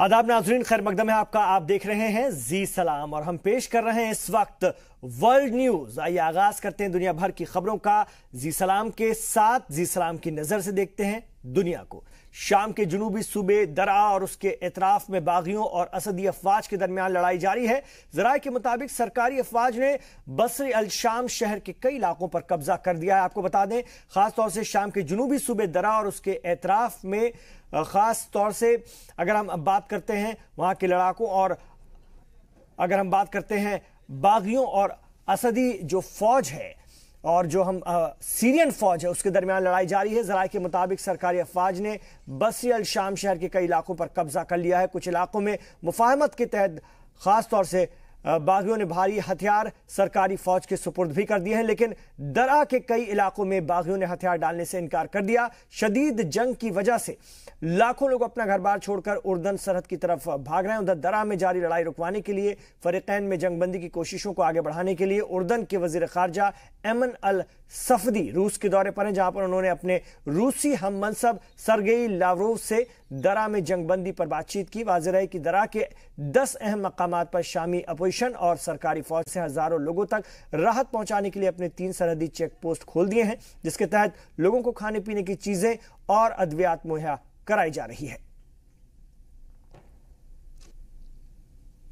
आदाब नाजरीन, खैर मकदम है आपका। आप देख रहे हैं जी सलाम और हम पेश कर रहे हैं इस वक्त वर्ल्ड न्यूज। आइए आगाज करते हैं दुनिया भर की खबरों का जी सलाम के साथ। जी सलाम की नजर से देखते हैं दुनिया को। शाम के जुनूबी सूबे दरा और उसके एतराफ में बागियों और असदी अफवाज के दरमियान लड़ाई जारी है। जराये के मुताबिक सरकारी अफवाज ने बसर अल शाम शहर के कई इलाकों पर कब्जा कर दिया है। आपको बता दें, खासतौर से शाम के जुनूबी सूबे दरा और उसके एतराफ में खास तौर से अगर हम बात करते हैं वहां के लड़ाकों, और अगर हम बात करते हैं बागियों और असदी जो फौज है और जो हम सीरियन फौज है उसके दरमियान लड़ाई जारी है। जराये के मुताबिक सरकारी अफवाज ने बसर अल शाम शहर के कई इलाकों पर कब्जा कर लिया है। कुछ इलाकों में मुफाहमत के तहत खास तौर से बागियों ने भारी हथियार सरकारी फौज के सुपुर्द भी कर दिए हैं, लेकिन दरा के कई इलाकों में बागियों ने हथियार डालने से इनकार कर दिया। शदीद जंग की वजह से लाखों लोग अपना घर बार छोड़कर उर्दन सरहद की तरफ भाग रहे हैं। उधर दरा में जारी लड़ाई रुकवाने के लिए फरीकैन में जंगबंदी की कोशिशों को आगे बढ़ाने के लिए उर्दन के वजीर खारजा एमन अल सफदी रूस के दौरे पर हैं, जहां पर उन्होंने अपने रूसी हम मनसब सरगेई लावरोव से दरा में जंगबंदी पर बातचीत की। वाज़ेह है कि दरा के 10 अहम मकामात पर शामी अपोजिशन और सरकारी फौज से हजारों लोगों तक राहत पहुंचाने के लिए अपने 3 सरहदी चेक पोस्ट खोल दिए हैं, जिसके तहत लोगों को खाने पीने की चीजें और अद्वियात मुहैया कराई जा रही है।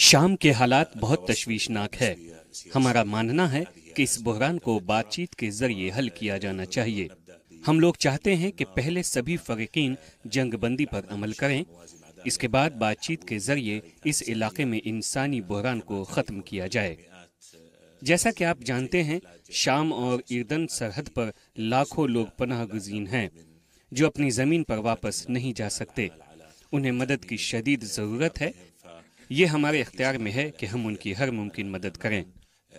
शाम के हालात बहुत तशवीशनाक है। हमारा मानना है कि इस बहरान को बातचीत के जरिए हल किया जाना चाहिए। हम लोग चाहते हैं कि पहले सभी फरीकीन जंगबंदी पर अमल करें, इसके बाद बातचीत के जरिए इस इलाके में इंसानी बहरान को खत्म किया जाए। जैसा कि आप जानते हैं, शाम और ईर्दन सरहद पर लाखों लोग पनाह गुज़ीन हैं जो अपनी जमीन पर वापस नहीं जा सकते। उन्हें मदद की शदीद जरूरत है। ये हमारे इख्तियार में है कि हम उनकी हर मुमकिन मदद करें।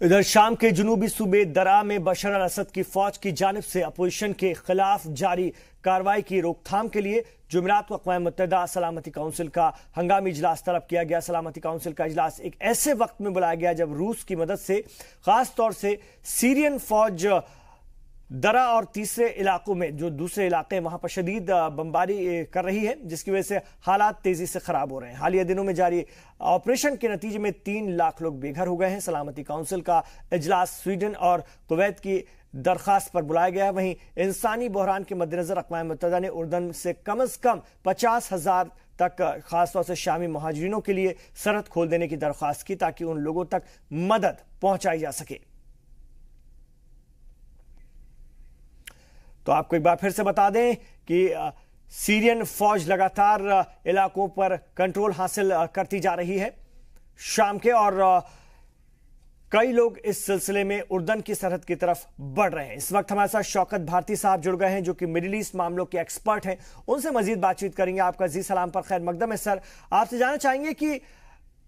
इधर शाम के जुनूबी सूबे दरा में बशर अल असद की फौज की जानिब से अपोजिशन के खिलाफ जारी कार्रवाई की रोकथाम के लिए जुमेरात को अक़वाम मुत्तहिदा सलामती काउंसिल का हंगामी इजलास तलब किया गया। सलामती काउंसिल का इजलास एक ऐसे वक्त में बुलाया गया जब रूस की मदद से खास तौर से सीरियन फौज दरा और तीसरे इलाकों में जो दूसरे इलाके वहां पर शदीद बमबारी कर रही है, जिसकी वजह से हालात तेजी से खराब हो रहे हैं। हालिया दिनों में जारी ऑपरेशन के नतीजे में 3 लाख लोग बेघर हो गए हैं। सलामती काउंसिल का इजलास स्वीडन और कुवैत की दरखास्त पर बुलाया गया है। वहीं इंसानी बहरान के मद्देनजर अक़वाम मुत्तहिदा ने उर्दन से कम 50,000 तक खासतौर से शामी मुहाजिरीनों के लिए सरहद खोल देने की दरख्वास्त की, ताकि उन लोगों तक मदद पहुंचाई जा सके। तो आपको एक बार फिर से बता दें कि सीरियन फौज लगातार इलाकों पर कंट्रोल हासिल करती जा रही है शाम के, और कई लोग इस सिलसिले में उर्दन की सरहद की तरफ बढ़ रहे हैं। इस वक्त हमारे साथ शौकत भारती साहब जुड़ गए हैं जो कि मिडिल ईस्ट मामलों के एक्सपर्ट हैं। उनसे मजीद बातचीत करेंगे। आपका जी सलाम पर खैर मकदम है। सर, आपसे जानना चाहेंगे कि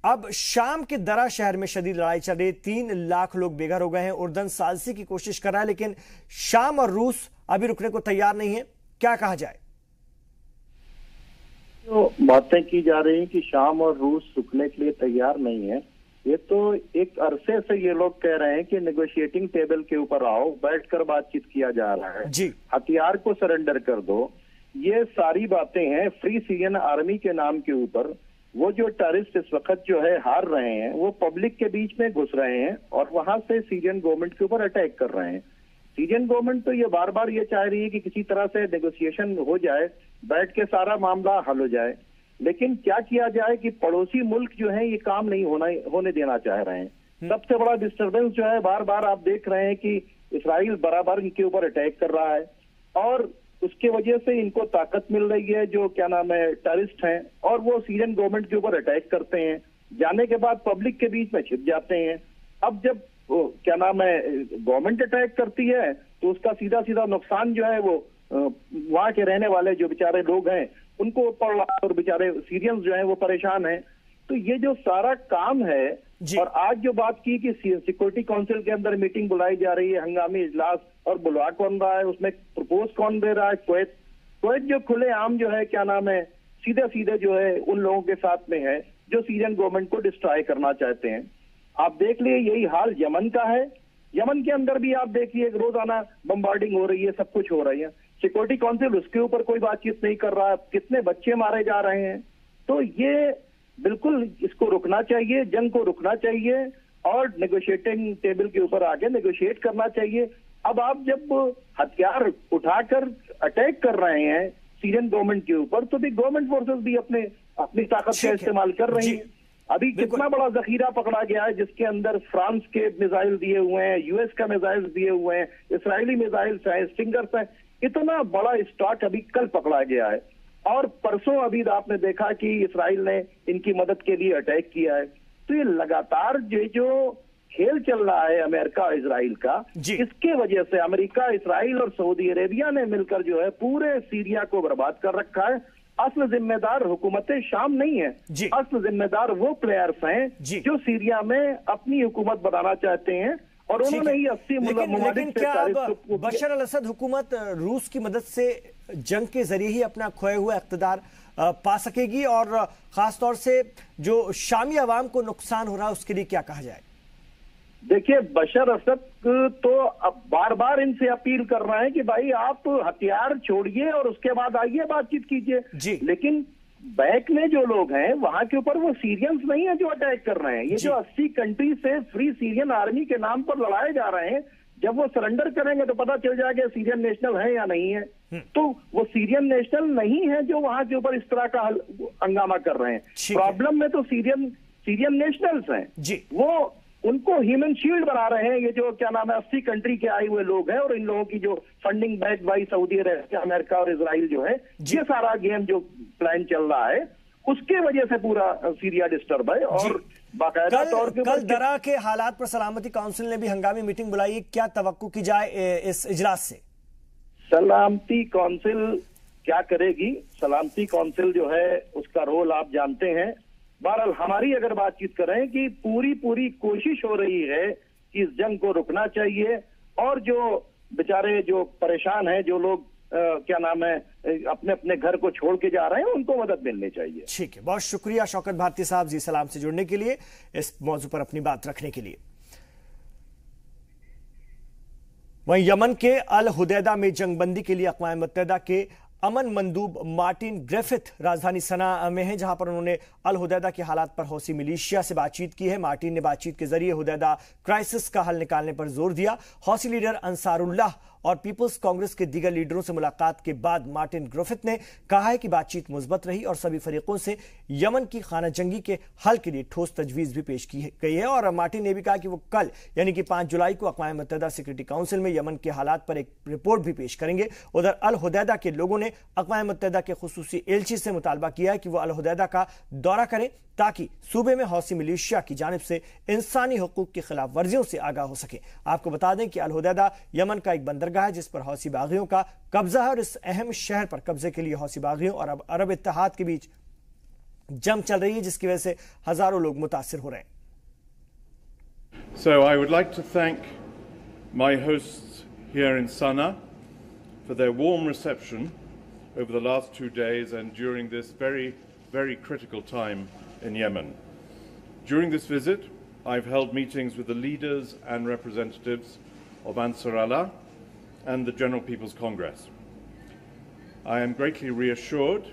अब शाम के दरा शहर में शदीद लड़ाई चल रही है, 3 लाख लोग बेघर हो गए हैं। उर्दन सालसी की कोशिश कर रहा है, लेकिन शाम और रूस अभी रुकने को तैयार नहीं है। क्या कहा जाए? जो बातें की जा रही हैं कि शाम और रूस रुकने के लिए तैयार नहीं है, ये तो एक अरसे से ये लोग कह रहे हैं कि नेगोशिएटिंग टेबल के ऊपर आओ, बैठकर बातचीत किया जा रहा है जी, हथियार को सरेंडर कर दो। ये सारी बातें हैं फ्री सीरियन आर्मी के नाम के ऊपर। वो जो टेररिस्ट इस वक्त जो है हार रहे हैं, वो पब्लिक के बीच में घुस रहे हैं और वहां से सीरियन गवर्नमेंट के ऊपर अटैक कर रहे हैं। सीरियन गवर्नमेंट तो ये बार बार ये चाह रही है कि किसी तरह से नेगोशिएशन हो जाए, बैठ के सारा मामला हल हो जाए, लेकिन क्या किया जाए कि पड़ोसी मुल्क जो है ये काम नहीं होने देना चाह रहे हैं। सबसे बड़ा डिस्टर्बेंस जो है, बार बार आप देख रहे हैं कि इसराइल बराबर इनके ऊपर अटैक कर रहा है और उसके वजह से इनको ताकत मिल रही है। जो क्या नाम है टेररिस्ट हैं, और वो सीरियन गवर्नमेंट के ऊपर अटैक करते हैं, जाने के बाद पब्लिक के बीच में छिप जाते हैं। अब जब क्या नाम है गवर्नमेंट अटैक करती है तो उसका सीधा सीधा नुकसान जो है वो वहां के रहने वाले जो बेचारे लोग हैं उनको पड़ रहा है और बेचारे सीरियंस जो हैं वो परेशान हैं। तो ये जो सारा काम है, और आज जो बात की कि सिक्योरिटी काउंसिल के अंदर मीटिंग बुलाई जा रही है, हंगामी इजलास, और बुलवा कौन रहा है, उसमें प्रपोज कौन दे रहा है? कुवैत जो खुले आम जो है क्या नाम है सीधे सीधे जो है उन लोगों के साथ में है जो सीरियन गवर्नमेंट को डिस्ट्रॉय करना चाहते हैं। आप देख लिए यही हाल यमन का है। यमन के अंदर भी आप देखिए रोजाना बम्बार्डिंग हो रही है, सब कुछ हो रही है। सिक्योरिटी काउंसिल उसके ऊपर कोई बातचीत नहीं कर रहा है, कितने बच्चे मारे जा रहे हैं। तो ये बिल्कुल इसको रुकना चाहिए, जंग को रुकना चाहिए और नेगोशिएटिंग टेबल के ऊपर आके नेगोशिएट करना चाहिए। अब आप जब हथियार उठाकर अटैक कर रहे हैं सीरियन गवर्नमेंट के ऊपर, तो भी गवर्नमेंट फोर्सेस भी अपनी ताकत का इस्तेमाल कर रही है। अभी कितना बड़ा जखीरा पकड़ा गया है जिसके अंदर फ्रांस के मिसाइल दिए हुए हैं, यूएस का मिसाइल दिए हुए हैं, इसराइली मिसाइल्स हैं, स्टिंगर्स हैं। इतना बड़ा स्टॉक अभी कल पकड़ा गया है और परसों अभी आपने देखा कि इसराइल ने इनकी मदद के लिए अटैक किया है। तो ये लगातार जो खेल चल रहा है अमेरिका और इसराइल का, इसके वजह से अमेरिका, इसराइल और सऊदी अरेबिया ने मिलकर जो है पूरे सीरिया को बर्बाद कर रखा है। असल जिम्मेदार हुकूमत शाम नहीं है, असल जिम्मेदार वो प्लेयर्स हैं जो सीरिया में अपनी हुकूमत बनाना चाहते हैं और उन्होंने ही 80 लेकिन क्या अब बशर अल असद हुकूमत रूस की मदद से जंग के जरिए ही अपना खोया हुआ इख्तिदार पा सकेगी और खासतौर से जो शामी अवाम को नुकसान हो रहा है उसके लिए क्या कहा जाए? देखिए, बशर असद तो अब बार बार इनसे अपील कर रहे हैं कि भाई आप हथियार छोड़िए और उसके बाद आइए बातचीत कीजिए। लेकिन बैक में जो लोग हैं वहां के ऊपर वो सीरियंस नहीं है जो अटैक कर रहे हैं। ये जो 80 कंट्री से फ्री सीरियन आर्मी के नाम पर लड़ाए जा रहे हैं, जब वो सरेंडर करेंगे तो पता चल जाएगा सीरियन नेशनल है या नहीं है। तो वो सीरियन नेशनल नहीं है जो वहां के ऊपर इस तरह का हंगामा कर रहे हैं। प्रॉब्लम में तो सीरियन नेशनल्स हैं, वो उनको ह्यूमन शील्ड बना रहे हैं। ये जो क्या नाम है 80 कंट्री के आए हुए लोग हैं और इन लोगों की जो funding back by Saudi Arabia, America और इजराइल जो है, ये सारा गेम जो प्लान चल रहा है उसके वजह से पूरा सीरिया डिस्टर्ब है। और बाकायदा तौर पे कल दरा के हालात पर सलामती काउंसिल ने भी हंगामी मीटिंग बुलाई, क्या तवक्को की जाए इस इजलास से? सलामती काउंसिल क्या करेगी? सलामती काउंसिल जो है उसका रोल आप जानते हैं। बहरहाल हमारी अगर बातचीत करें कि पूरी कोशिश हो रही है कि इस जंग को रुकना चाहिए और जो बेचारे जो परेशान हैं, जो लोग क्या नाम है अपने अपने घर को छोड़ के जा रहे हैं, उनको मदद मिलनी चाहिए। ठीक है, बहुत शुक्रिया शौकत भारती साहब जी सलाम से जुड़ने के लिए, इस मौजू पर अपनी बात रखने के लिए। वहीं यमन के अल हुदैदा में जंगबंदी के लिए अक़वाम मुत्तहिदा के अमन मंदूब मार्टिन ग्रिफिथ राजधानी सना में हैं, जहां पर उन्होंने अल हुदैदा के हालात पर हौसी मिलिशिया से बातचीत की है। मार्टिन ने बातचीत के जरिए हुदैदा क्राइसिस का हल निकालने पर जोर दिया। हौसी लीडर अंसारुल्लाह और पीपल्स कांग्रेस के दीगर लीडरों से मुलाकात के बाद मार्टिन ग्रिफिथ ने कहा है कि बातचीत मुस्बत रही और सभी फरीकों से यमन की खाना जंगी के हल के लिए ठोस तजवीज भी पेश की गई है। और मार्टिन ने भी कहा कि वो कल यानी कि 5 जुलाई को अक़वाम मुत्तहिदा सिक्योरिटी काउंसिल में यमन के हालात पर एक रिपोर्ट भी पेश करेंगे। उधर अल हुदैदा के लोगों ने अक़वाम मुत्तहिदा के खुसूसी एलची से मुतालबा किया है कि वो अल हुदैदा का दौरा करें ताकि सूबे में हौसी मिलिशिया की जानिब से इंसानी हुकूक की खिलाफ वर्जियों से आगाह हो सके। आपको बता दें कि अल हुदैदा यमन का एक बंदरगाह है जिस पर हौसी बागियों का कब्जा है और इस अहम शहर पर कब्जे के लिए हौसी बागियों और अरब इत्तेहाद के बीच जंग चल रही है, जिसकी वजह से हजारों लोग मुतासिर हो रहे हैं। So I would like to thank my hosts here in Sana'a for their warm reception over the last 2 days and during this very critical time in Yemen. During this visit, I've held meetings with the leaders and representatives of Ansar Allah and the General People's Congress. I am greatly reassured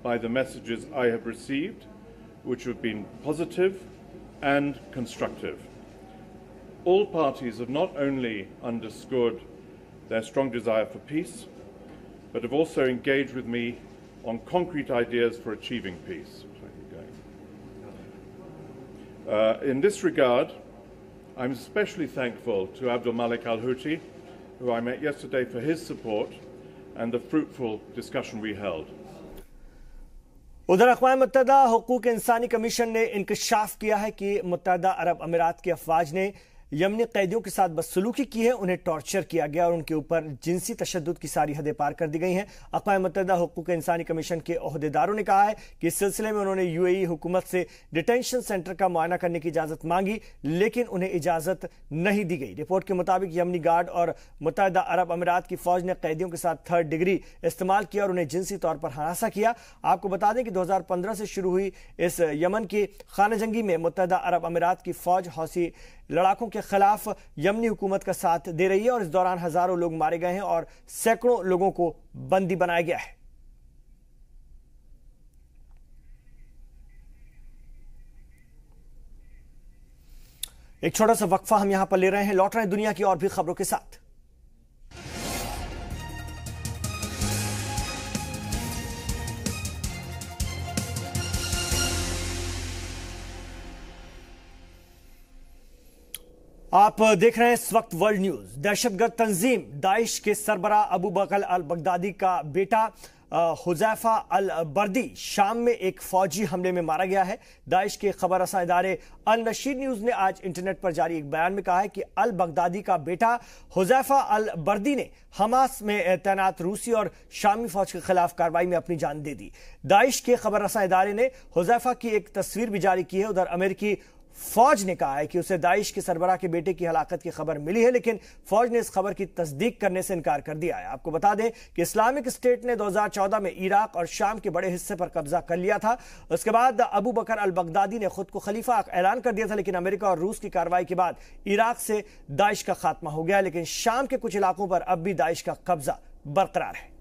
by the messages I have received, which have been positive and constructive. All parties have not only underscored their strong desire for peace, but have also engaged with me on concrete ideas for achieving peace. In this regard, I'm especially thankful to Abdul Malik Al-Houthi, who I met yesterday, for his support and the fruitful discussion we held. उधर अक़वाम मुत्तहिदा हुकूक इंसानी commission ने इंकशाफ किया है कि मुत्तहिदा अरब अमीरात की अफवाज ने यमनी कैदियों के साथ बदसलूकी की है, उन्हें टॉर्चर किया गया और उनके ऊपर जिनसी तशद्दुद की सारी हदें पार कर दी गई हैं। अक़वाम मुत्तहिदा हुकूक़ इंसानी कमीशन के ओहदेदारों ने कहा है कि इस सिलसिले में उन्होंने यूएई हुकूमत से डिटेंशन सेंटर का मुआयना करने की इजाज़त मांगी, लेकिन उन्हें इजाज़त नहीं दी गई। रिपोर्ट के मुताबिक यमनी गार्ड और मुत्तहिदा अरब अमीरात की फौज ने कैदियों के साथ थर्ड डिग्री इस्तेमाल किया और उन्हें जिनसी तौर पर हरासा किया। आपको बता दें कि 2015 से शुरू हुई इस यमन की खाना जंगी में मुत्तहिदा अरब अमीरात की फौज हौसी लड़ाकों के खिलाफ यमनी हुकूमत का साथ दे रही है और इस दौरान हजारों लोग मारे गए हैं और सैकड़ों लोगों को बंदी बनाया गया है। एक छोटा सा वक्फा हम यहां पर ले रहे हैं, लौट रहे हैं दुनिया की और भी खबरों के साथ। आप देख रहे हैं इस वक्त वर्ल्ड न्यूज। दहशतगर्द तंजीम दाइश के सरबरा अबू बकर अल बगदादी का बेटा हुज़ैफा अल बर्दी शाम में एक फौजी हमले में मारा गया है। दाइश के खबर रसां इदारे अल नशीर न्यूज ने आज इंटरनेट पर जारी एक बयान में कहा है कि अल बगदादी का बेटा हुज़ैफा अल बर्दी ने हमास में तैनात रूसी और शामी फौज के खिलाफ कार्रवाई में अपनी जान दे दी। दाइश के खबर रसां इदारे ने हुज़ैफा की एक तस्वीर भी जारी की है। उधर अमेरिकी फौज ने कहा है कि उसे दाइश के सरबरा के बेटे की हलाकत की खबर मिली है, लेकिन फौज ने इस खबर की तस्दीक करने से इनकार कर दिया है। आपको बता दें कि इस्लामिक स्टेट ने 2014 में इराक और शाम के बड़े हिस्से पर कब्जा कर लिया था। उसके बाद अबू बकर अल बगदादी ने खुद को खलीफा ऐलान कर दिया था, लेकिन अमेरिका और रूस की कार्रवाई के बाद इराक से दाइश का खात्मा हो गया, लेकिन शाम के कुछ इलाकों पर अब भी दाइश का कब्जा बरकरार है।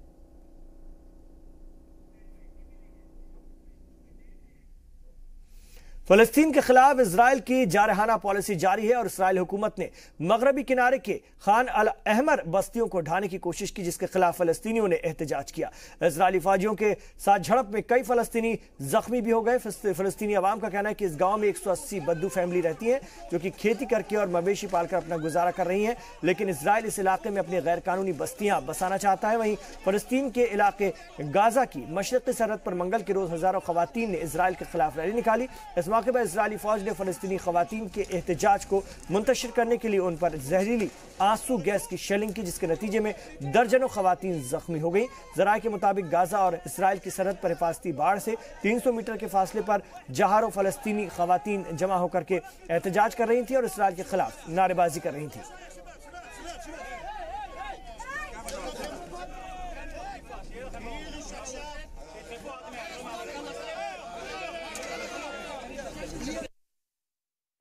फलस्तीन के खिलाफ इजराइल की जारहाना पॉलिसी जारी है और इजराइल हुकूमत ने मगरबी किनारे के खान अल अहमर बस्तियों को ढाने की कोशिश की, जिसके खिलाफ फलस्तीनियों ने एहतजाज किया। इजरायली फौजियों के साथ झड़प में कई फलस्तीनी जख्मी भी हो गए। फलस्तीनी अवाम का कहना है कि इस गांव में 180 बद्दू फैमिली रहती है जो कि खेती करके और मवेशी पालकर अपना गुजारा कर रही हैं, लेकिन इजराइल इस इलाके में अपनी गैर कानूनी बस्तियां बसाना चाहता है। वहीं फलस्तीन के इलाके गाजा की मशरक़ी सरहद पर मंगल के रोज हजारों खवातीन ने इजराइल के खिलाफ रैली निकाली। इस मौके पर इजरायली फौज ने फलस्तीनी खवातीन के एहतजाज को मुंतशिर करने के लिए उन पर जहरीली आंसू गैस की शेलिंग की, जिसके नतीजे में दर्जनों खवातीन जख्मी हो गई। जराये के मुताबिक गाजा और इजराइल की सरहद पर हिफाजती बाड़ से 300 मीटर के फासले पर जहारों फलस्तीनी खवातीन जमा होकर के एहतजाज कर रही थी और इजराइल के खिलाफ नारेबाजी कर रही थी।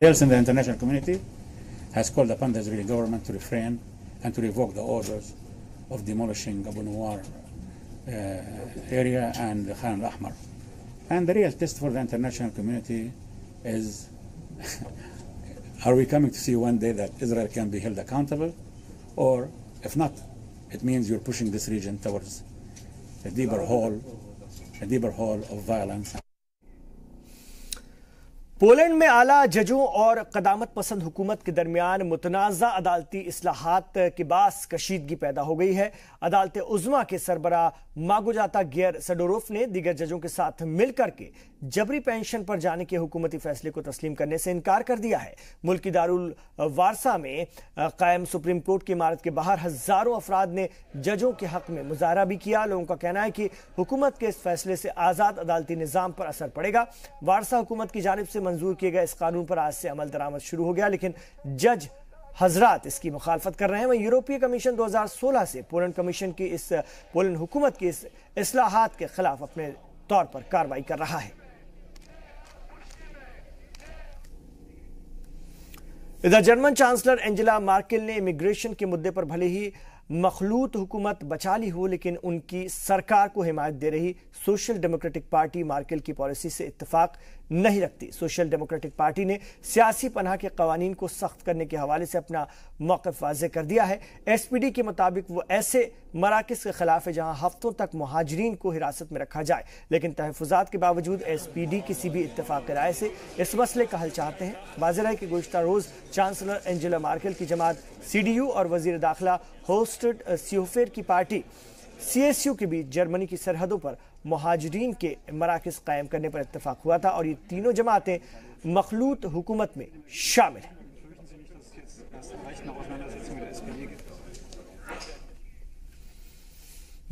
Else in the international community has called upon the Israeli government to refrain and to revoke the orders of demolishing Abu Nuwar area and Khan al-Ahmar. And the real test for the international community is are we coming to see one day that Israel can be held accountable, or if not, it means you're pushing this region towards a deeper hole of violence. Poland में आला जजों और कदामत पसंद हुकूमत के दरमियान मुतनाज़ा अदालती इस्लाहात के बास कशीदगी पैदा हो गई है। अदालत उज़्मा के सरबरा मागोजाता गियर सडोरोफ ने दीगर जजों के साथ मिलकर के जबरी पेंशन पर जाने के हुकूमती फैसले को तस्लीम करने से इनकार कर दिया है। मुल्क की दारुल वारसा में कायम सुप्रीम कोर्ट की इमारत के बाहर हजारों अफराद ने जजों के हक में मुजाहरा भी किया। लोगों का कहना है कि हुकूमत के इस फैसले से आज़ाद अदालती निज़ाम पर असर पड़ेगा। वारसा हुकूमत की जानिब से मंजूर किए गए इस कानून पर आज से अमल दरामद शुरू हो गया, लेकिन जज हजरात इसकी मुखालफत कर रहे हैं। वहीं यूरोपीय कमीशन 2016 से पोलैंड हुकूमत की इस इस्लाहात के खिलाफ अपने तौर पर कार्रवाई कर रहा है। इधर जर्मन चांसलर एंजेला मार्केल ने इमिग्रेशन के मुद्दे पर भले ही मखलूत हुकूमत बचा ली हो, लेकिन उनकी सरकार को हिमायत दे रही सोशल डेमोक्रेटिक पार्टी मार्केल की पॉलिसी से इत्तेफाक नहीं रखती। सोशल डेमोक्रेटिक पार्टी ने सियासी पनाह के कवानीन को सख्त करने के हवाले से अपना मौक़िफ़ वाज़ेह कर दिया है। एसपीडी के मुताबिक वो ऐसे मराकज़ के खिलाफ है जहां हफ्तों तक मुहाजिरीन को हिरासत में रखा जाए, लेकिन तहफ़्फ़ुज़ात के बावजूद एसपीडी किसी भी इत्तेफाक राय से इस मसले का हल चाहते हैं। वाज़ेह है कि गुज़िश्ता रोज़ चांसलर एंजेला मार्केल की जमात CDU और वज़ीर दाखिला होस्ट सीहोफेर की पार्टी CSU के बीच जर्मनी की सरहदों पर मुहाजिरीन के मराकज़ कायम करने पर इत्तेफाक हुआ था और ये तीनों जमातें मखलूत हुकूमत में शामिल हैं।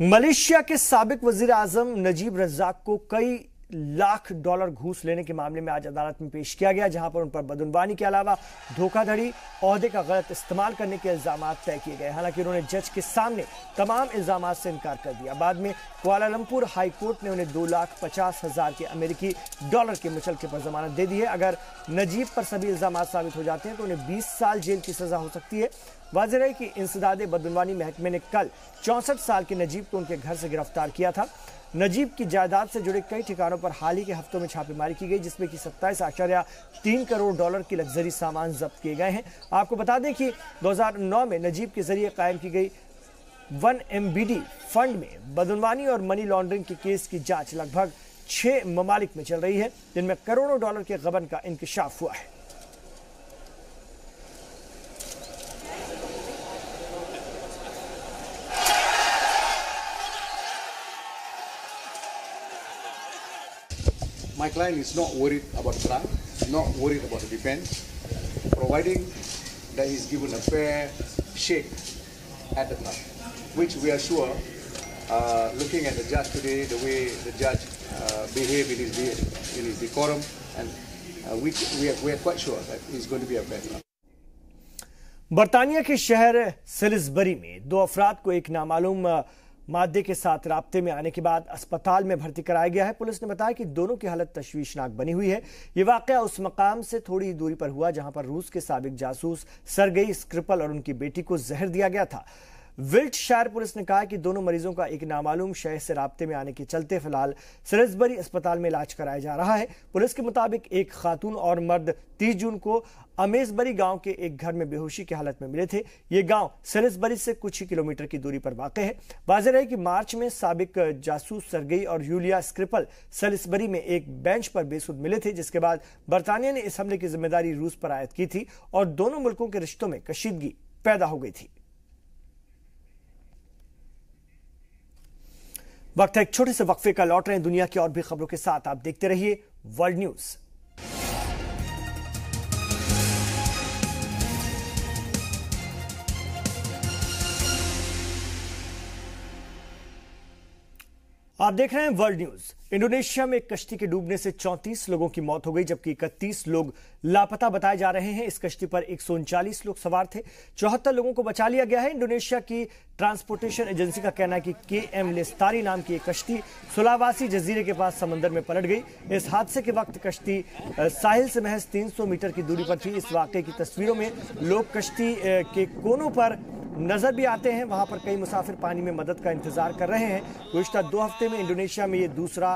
मलेशिया के साबिक वजीर आजम नजीब रज़ाक को कई लाख डॉलर घूस लेने के मामले में आज अदालत में पेश किया गया, जहां पर उन पर बदनवानी के अलावा धोखाधड़ी, ओहदे का गलत इस्तेमाल करने के इल्जाम तय किए गए। हालांकि उन्होंने जज के सामने तमाम इल्जाम से इनकार कर दिया। बाद में कुआलालंपुर हाई कोर्ट ने उन्हें 2,50,000 के अमेरिकी डॉलर के मुचलके पर जमानत दे दी है। अगर नजीब पर सभी इल्जाम साबित हो जाते हैं तो उन्हें 20 साल जेल की सजा हो सकती है। वाज़ेह है कि इंसदादे बदनवानी महकमे ने कल 64 साल के नजीब को उनके घर से गिरफ्तार किया था। नजीब की जायदाद से जुड़े कई ठिकानों पर हाल ही के हफ्तों में छापेमारी की गई, जिसमें कि 27.3 करोड़ डॉलर की लग्जरी सामान जब्त किए गए हैं। आपको बता दें कि 2009 में नजीब के जरिए कायम की गई 1 MBD फंड में बदनवानी और मनी लॉन्ड्रिंग के केस की जांच लगभग 6 ममालिक में चल रही है, जिनमें करोड़ों डॉलर के गबन का इंकशाफ हुआ है। My client is not worried about trial, not worried about the defense, providing that he's given a fair shake at the trial, which we are sure, looking at the judge today, the way the judge behaved in his decorum, and we are quite sure that he's going to be a fair trial. बर्तानिया के शहर सिलिसबरी में 2 अफराद को एक नामालूम मादे के साथ राब्ते में आने के बाद अस्पताल में भर्ती कराया गया है। पुलिस ने बताया कि दोनों की हालत तशवीशनाक बनी हुई है। यह वाकया उस मकाम से थोड़ी ही दूरी पर हुआ जहां पर रूस के साबिक जासूस सरगेई स्क्रिपल और उनकी बेटी को जहर दिया गया था। विल्टशायर पुलिस ने कहा कि दोनों मरीजों का एक नामालूम शहर से राब्ते में आने के चलते फिलहाल सिलिसबरी अस्पताल में इलाज कराया जा रहा है। पुलिस के मुताबिक एक खातून और मर्द 30 जून को अमेजबरी गांव के एक घर में बेहोशी की हालत में मिले थे। ये गांव सिलिसबरी से कुछ ही किलोमीटर की दूरी पर वाक़ है। वाज़ेह है कि मार्च में साबिक जासूस सरगेई और यूलिया स्क्रिपल सिलिसबरी में एक बेंच पर बेसुध मिले थे, जिसके बाद बर्तानिया ने इस हमले की जिम्मेदारी रूस पर आयद की थी और दोनों मुल्कों के रिश्तों में कशीदगी पैदा हो गई थी। वक्त है एक छोटे से वक्फे का। लौट रहे हैं दुनिया की और भी खबरों के साथ। आप देखते रहिए वर्ल्ड न्यूज। आप देख रहे हैं वर्ल्ड न्यूज। इंडोनेशिया में एक कश्ती के डूबने से 34 लोगों की मौत हो गई, जबकि 31 लोग लापता बताए जा रहे हैं। इस कश्ती पर 139 लोग सवार थे। 74 लोगों को बचा लिया गया है। इंडोनेशिया की ट्रांसपोर्टेशन एजेंसी का कहना है कि KM लेस्तारी नाम की एक कश्ती सुलावासी जजीरे के पास समंदर में पलट गई। इस हादसे के वक्त कश्ती साहिल से महज 300 मीटर की दूरी पर थी। इस वाकये की तस्वीरों में लोग कश्ती के कोनों पर नजर भी आते हैं। वहां पर कई मुसाफिर पानी में मदद का इंतजार कर रहे हैं। गुज़िश्ता 2 हफ्ते में इंडोनेशिया में यह दूसरा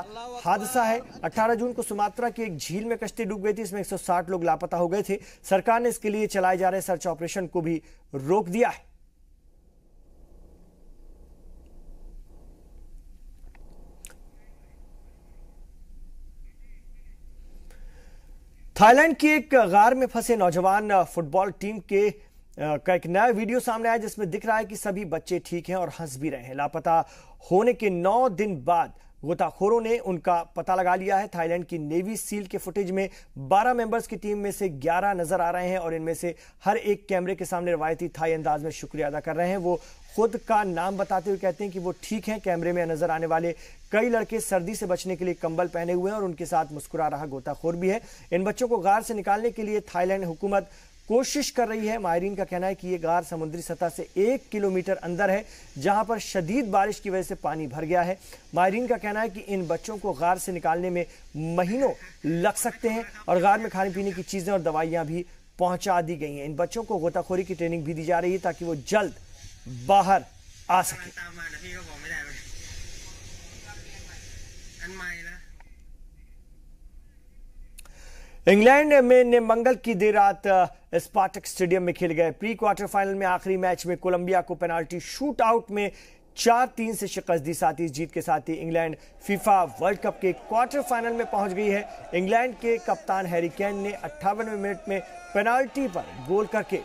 हादसा है। 18 जून को सुमात्रा की एक झील में कश्ती डूब गई थी। इसमें 160 लोग लापता हो गए थे। सरकार ने इसके लिए चलाए जा रहे सर्च ऑपरेशन को भी रोक दिया है। थाईलैंड की एक गार में फंसे नौजवान फुटबॉल टीम के का एक नया वीडियो सामने आया, जिसमें दिख रहा है कि सभी बच्चे ठीक हैं और हंस भी रहे हैं। लापता होने के 9 दिन बाद गोताखोरों ने उनका पता लगा लिया है। थाईलैंड की नेवी सील के फुटेज में 12 मेंबर्स की टीम में से 11 नजर आ रहे हैं और इनमें से हर एक कैमरे के सामने रवायती थाई अंदाज में शुक्रिया अदा कर रहे हैं। वो खुद का नाम बताते हुए कहते हैं कि वो ठीक हैं। कैमरे में नजर आने वाले कई लड़के सर्दी से बचने के लिए कंबल पहने हुए हैं और उनके साथ मुस्कुरा रहा गोताखोर भी है। इन बच्चों को गार से निकालने के लिए थाईलैंड हुकूमत कोशिश कर रही है। माहिरीन का कहना है कि यह गार समुद्री सतह से 1 किलोमीटर अंदर है, जहां पर शदीद बारिश की वजह से पानी भर गया है। माहिरीन का कहना है कि इन बच्चों को गार से निकालने में महीनों लग सकते हैं और गार में खाने पीने की चीजें और दवाइयां भी पहुंचा दी गई हैं। इन बच्चों को गोताखोरी की ट्रेनिंग भी दी जा रही है ताकि वो जल्द बाहर आ सके। इंग्लैंड में ने मंगल की देर रात स्पार्टक स्टेडियम में खेले गए प्री क्वार्टर फाइनल में आखिरी मैच में कोलंबिया को पेनाल्टी शूट आउट में 4-3 से शिकस्त दी। साथ ही इस जीत के साथ ही इंग्लैंड फीफा वर्ल्ड कप के क्वार्टर फाइनल में पहुंच गई है। इंग्लैंड के कप्तान हैरी केन ने 58वें मिनट में पेनाल्टी पर गोल करके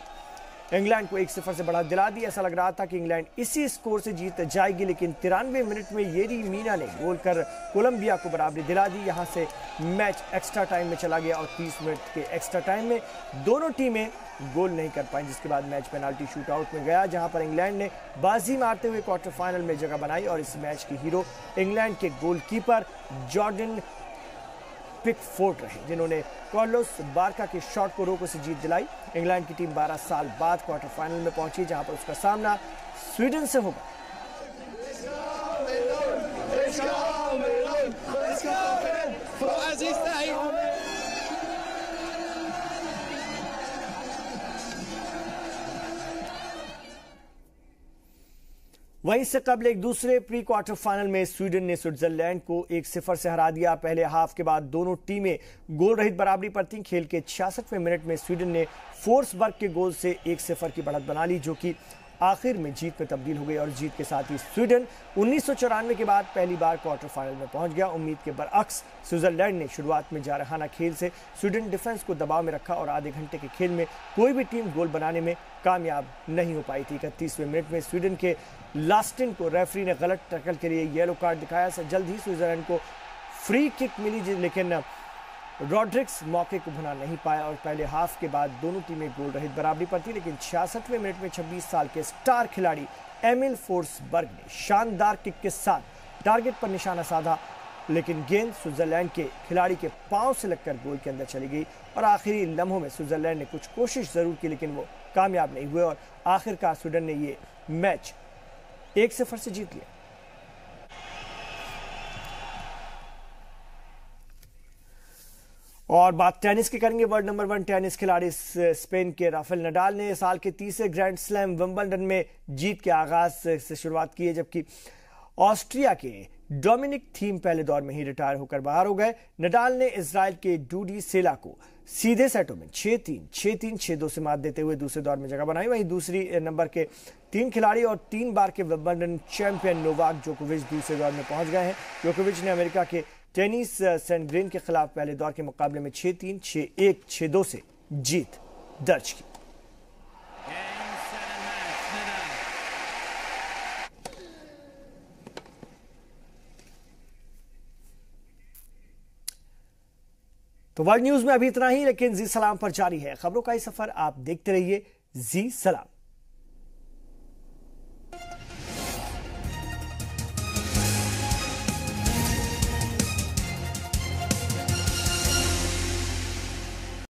इंग्लैंड को 1-0 से बढ़त दिला दी। ऐसा लग रहा था कि इंग्लैंड इसी स्कोर से जीत जाएगी, लेकिन 93 मिनट में येरी मीना ने गोल कर कोलंबिया को बराबरी दिला दी। यहां से मैच एक्स्ट्रा टाइम में चला गया और 30 मिनट के एक्स्ट्रा टाइम में दोनों टीमें गोल नहीं कर पाई, जिसके बाद मैच पेनाल्टी शूटआउट में गया, जहां पर इंग्लैंड ने बाजी मारते हुए क्वार्टर फाइनल में जगह बनाई। और इस मैच की हीरो इंग्लैंड के गोलकीपर जॉर्डन पिकफोर्ड रहे, जिन्होंने कार्लोस बारका के शॉट को रोको से जीत दिलाई। इंग्लैंड की टीम 12 साल बाद क्वार्टर फाइनल में पहुंची, जहां पर उसका सामना स्वीडन से होगा। वहीं इससे कबल एक दूसरे प्री क्वार्टर फाइनल में स्वीडन ने स्विट्जरलैंड को 1-0 से हरा दिया। पहले हाफ के बाद दोनों टीमें गोल रहित बराबरी पर थीं। खेल के 66वें मिनट में स्वीडन ने फोर्सबर्ग के गोल से 1-0 की बढ़त बना ली, जो कि आखिर में जीत में तब्दील हो गई। और जीत के साथ ही स्वीडन 1994 के बाद पहली बार क्वार्टर फाइनल में पहुंच गया। उम्मीद के बरअक्स स्विट्जरलैंड ने शुरुआत में जारहाना खेल से स्वीडन डिफेंस को दबाव में रखा और आधे घंटे के खेल में कोई भी टीम गोल बनाने में कामयाब नहीं हो पाई थी। 31वें मिनट में स्वीडन के लास्टिन को रेफरी ने गलत टैकल के लिए येलो कार्ड दिखाया। जल्द ही स्विट्जरलैंड को फ्री किक मिली, लेकिन रॉड्रिक्स मौके को भुना नहीं पाया और पहले हाफ के बाद दोनों टीमें गोल रहित बराबरी पर थी। लेकिन 66वें मिनट में 26 साल के स्टार खिलाड़ी एमिल फोर्सबर्ग ने शानदार किक के साथ टारगेट पर निशाना साधा, लेकिन गेंद स्विट्जरलैंड के खिलाड़ी के पांव से लगकर गोल के अंदर चली गई। और आखिरी लम्हों में स्विट्जरलैंड ने कुछ कोशिश जरूर की, लेकिन वो कामयाब नहीं हुए और आखिरकार स्वीडन ने ये मैच 1-0 से जीत लिया। और बात टेनिस की करेंगे। वर्ल्ड नंबर 1 टेनिस खिलाड़ी स्पेन के राफेल नडाल ने साल के तीसरे ग्रैंड स्लैम विंबलडन में जीत के आगाज से शुरुआत की है, जबकि ऑस्ट्रिया के डोमिनिक थीम पहले दौर में ही रिटायर होकर बाहर हो गए। नडाल ने इजराइल के डूडी सेला को सीधे सेटों में 6-3, 6-3, 6-2 से मात देते हुए दूसरे दौर में जगह बनाई। वहीं दूसरी नंबर के 3 खिलाड़ी और 3 बार के विंबलडन चैंपियन नोवाक जोकोविच दूसरे दौर में पहुंच गए हैं। जोकोविच ने अमेरिका के टेनिस सेंटग्रेन के खिलाफ पहले दौर के मुकाबले में 6-3, 6-1, 6-2 से जीत दर्ज की। तो वर्ल्ड न्यूज में अभी इतना ही, लेकिन जी सलाम पर जारी है खबरों का ये सफर। आप देखते रहिए जी सलाम।